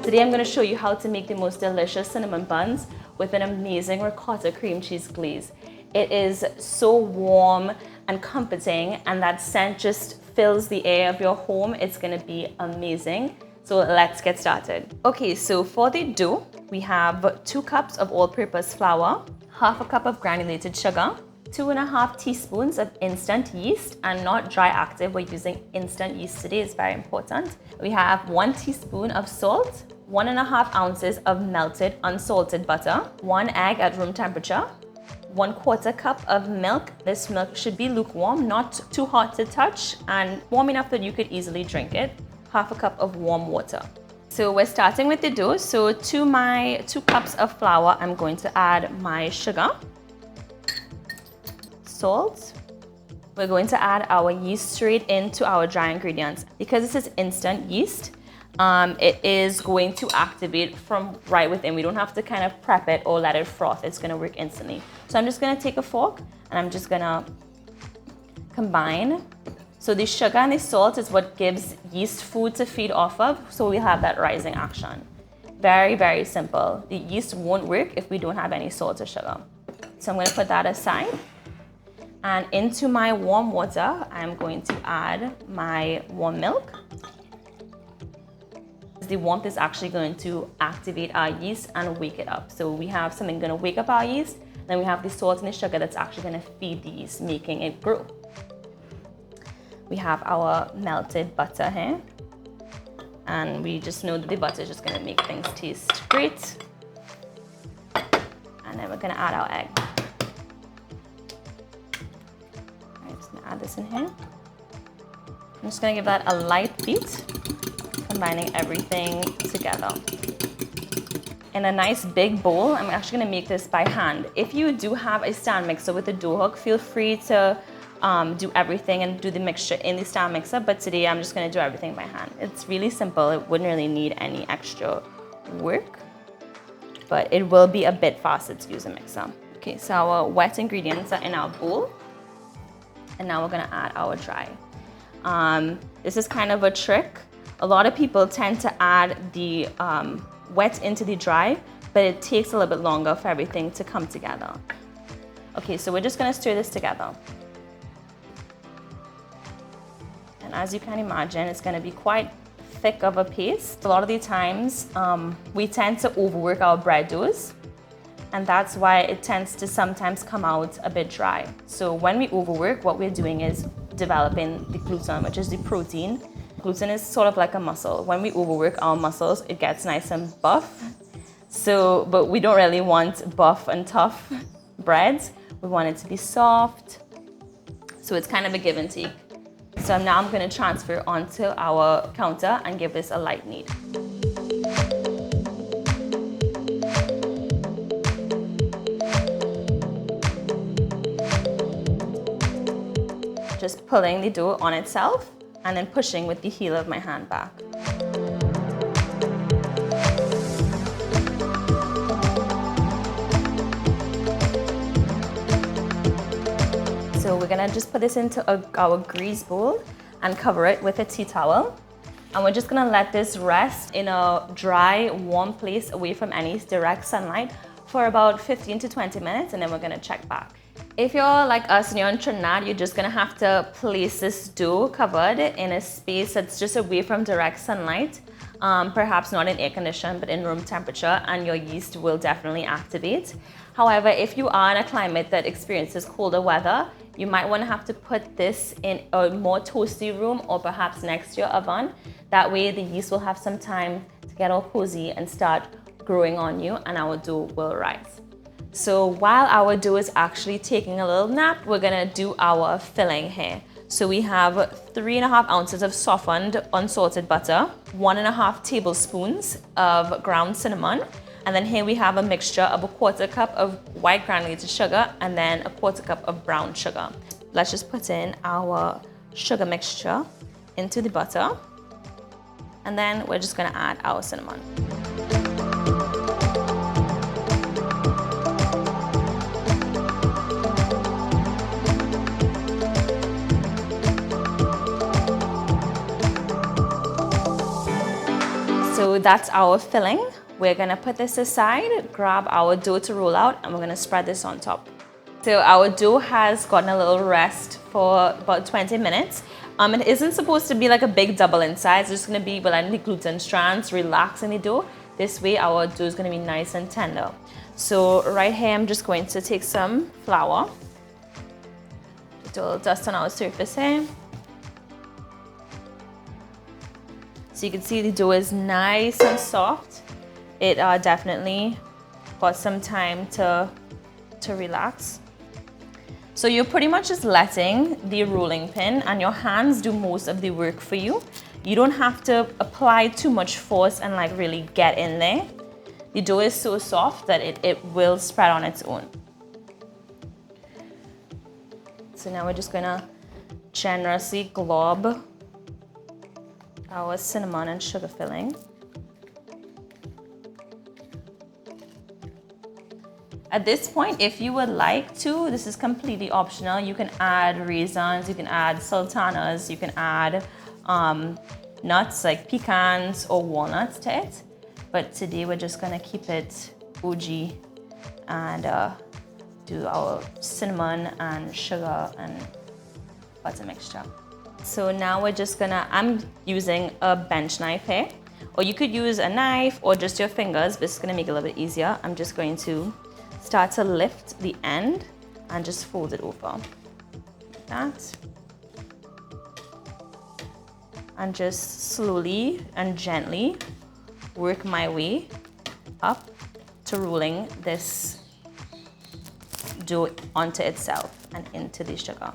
Today I'm going to show you how to make the most delicious cinnamon buns with an amazing ricotta cream cheese glaze. It is so warm and comforting, and that scent just fills the air of your home. It's going to be amazing. So let's get started. Okay, so for the dough, we have 2 cups of all-purpose flour, half a cup of granulated sugar, 2.5 teaspoons of instant yeast, and not dry active. We're using instant yeast today, it's very important. We have 1 teaspoon of salt, 1.5 ounces of melted unsalted butter, 1 egg at room temperature, 1/4 cup of milk. This milk should be lukewarm, not too hot to touch, and warm enough that you could easily drink it. Half a cup of warm water. So we're starting with the dough. So to my 2 cups of flour, I'm going to add my sugar, salt. We're going to add our yeast straight into our dry ingredients. Because this is instant yeast, it is going to activate from right within. We don't have to kind of prep it or let it froth. It's going to work instantly. So I'm just going to take a fork and I'm just going to combine. So the sugar and the salt is what gives yeast food to feed off of, so we have that rising action. Very, very simple. The yeast won't work if we don't have any salt or sugar. So I'm going to put that aside. And into my warm water, I'm going to add my warm milk. The warmth is actually going to activate our yeast and wake it up. So we have something going to wake up our yeast, then we have the salt and the sugar that's actually going to feed the yeast, making it grow. We have our melted butter here, and we just know that the butter is just going to make things taste great. And then we're going to add our egg. I'm just going to add this in here. I'm just going to give that a light beat, combining everything together. In a nice big bowl, I'm actually going to make this by hand. If you do have a stand mixer with a dough hook, feel free to do everything and do the mixture in the stand mixer, but today I'm just going to do everything by hand. It's really simple. It wouldn't really need any extra work, but it will be a bit faster to use a mixer. Okay, so our wet ingredients are in our bowl, and now we're going to add our dry. This is kind of a trick. A lot of people tend to add the wet into the dry, but it takes a little bit longer for everything to come together. Okay, so we're just going to stir this together. And as you can imagine, it's going to be quite thick of a paste. A lot of the times, we tend to overwork our bread doughs, and that's why it tends to sometimes come out a bit dry. So when we overwork, what we're doing is developing the gluten, which is the protein. Gluten is sort of like a muscle. When we overwork our muscles, it gets nice and buff. So, but we don't really want buff and tough breads. We want it to be soft. So it's kind of a give and take. So now I'm going to transfer onto our counter and give this a light knead. Just pulling the dough on itself and then pushing with the heel of my hand back. So we're gonna just put this into our grease bowl and cover it with a tea towel. And we're just gonna let this rest in a dry, warm place away from any direct sunlight for about 15 to 20 minutes, and then we're gonna check back. If you're like us and you're in Trinidad, you're just gonna have to place this dough covered in a space that's just away from direct sunlight. Perhaps not in air condition, but in room temperature, and your yeast will definitely activate. However, if you are in a climate that experiences colder weather, you might want to have to put this in a more toasty room or perhaps next to your oven. That way the yeast will have some time to get all cozy and start growing on you, and our dough will rise. So while our dough is actually taking a little nap, we're gonna do our filling here. So we have 3.5 ounces of softened unsalted butter, 1.5 tablespoons of ground cinnamon, and then here we have a mixture of 1/4 cup of white granulated sugar and then 1/4 cup of brown sugar. Let's just put in our sugar mixture into the butter, and then we're just gonna add our cinnamon. So So that's our filling. We're gonna put this aside, grab our dough to roll out, and we're gonna spread this on top. So our dough has gotten a little rest for about 20 minutes. It isn't supposed to be like a big double in size. It's just gonna be letting the gluten strands relax in the dough. This way our dough is gonna be nice and tender. So right here, I'm just going to take some flour. Just a little dust on our surface here. So you can see the dough is nice and soft. It definitely got some time to relax. So you're pretty much just letting the rolling pin and your hands do most of the work for you. You don't have to apply too much force and like really get in there. The dough is so soft that it will spread on its own. So now we're just gonna generously glob our cinnamon and sugar filling. At this point, if you would like to, this is completely optional. You can add raisins, you can add sultanas, you can add nuts like pecans or walnuts to it. But today we're just gonna keep it OG and do our cinnamon and sugar and butter mixture. So now we're just gonna, I'm using a bench knife here, or you could use a knife or just your fingers, but it's gonna make it a little bit easier. I'm just going to start to lift the end and just fold it over like that. And just slowly and gently work my way up to rolling this dough onto itself and into the sugar.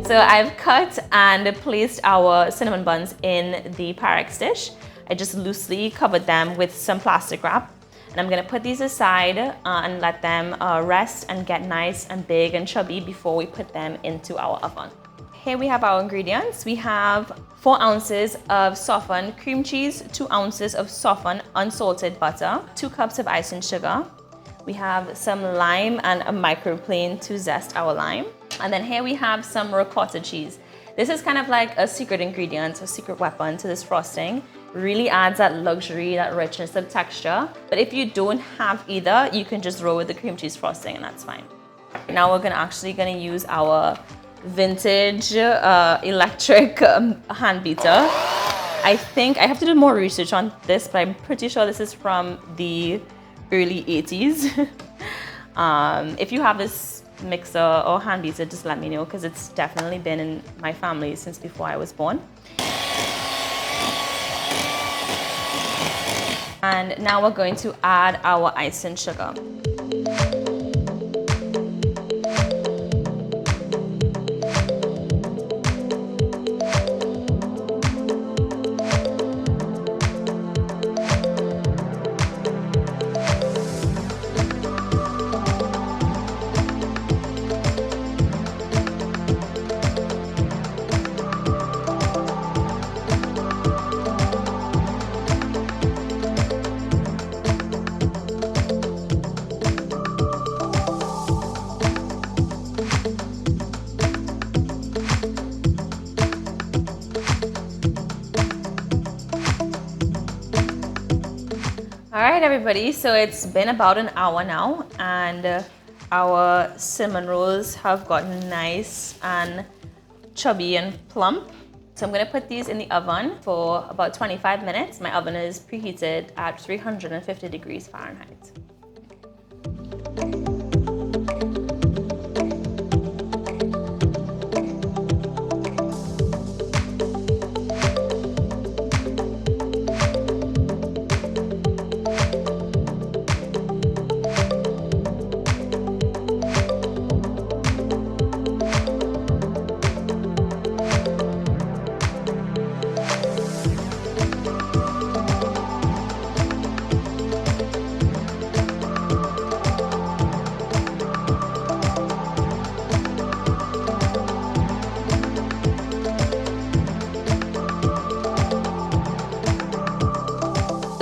So I've cut and placed our cinnamon buns in the Pyrex dish. I just loosely covered them with some plastic wrap. And I'm gonna put these aside and let them rest and get nice and big and chubby before we put them into our oven. Here we have our ingredients. We have 4 ounces of softened cream cheese, 2 ounces of softened unsalted butter, 2 cups of icing sugar. We have some lime and a microplane to zest our lime. And then here we have some ricotta cheese. This is kind of like a secret ingredient, a secret weapon to this frosting. Really adds that luxury, that richness of texture. But if you don't have either, you can just roll with the cream cheese frosting and that's fine. Now we're actually gonna use our vintage electric hand beater. I think I have to do more research on this, but I'm pretty sure this is from the early 80s. If you have this mixer or hand beater, just let me know because it's definitely been in my family since before I was born. And now we're going to add our icing sugar. All right, everybody, so it's been about an hour now and our cinnamon rolls have gotten nice and chubby and plump. So I'm gonna put these in the oven for about 25 minutes. My oven is preheated at 350 degrees Fahrenheit.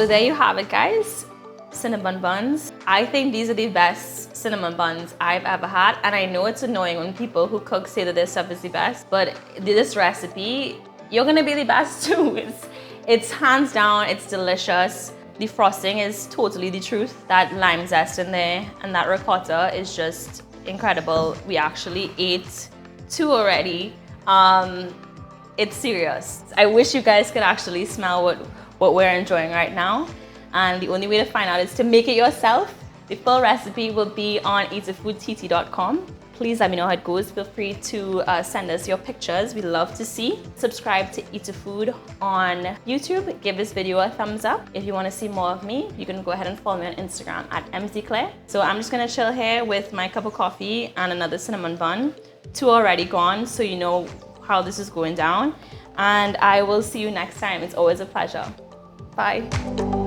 So there you have it, guys. Cinnamon buns. I think these are the best cinnamon buns I've ever had, and I know it's annoying when people who cook say that their stuff is the best, but this recipe, you're gonna be the best too. It's hands down, it's delicious. The frosting is totally the truth. That lime zest in there and that ricotta is just incredible. We actually ate 2 already. It's serious. I wish you guys could actually smell what we're enjoying right now. And the only way to find out is to make it yourself. The full recipe will be on eatahfoodtt.com. Please let me know how it goes. Feel free to send us your pictures. We love to see. Subscribe to Eatafood on YouTube. Give this video a thumbs up. If you want to see more of me, you can go ahead and follow me on Instagram at mzclaire. So I'm just gonna chill here with my cup of coffee and another cinnamon bun. 2 already gone, so you know how this is going down. And I will see you next time. It's always a pleasure. Bye.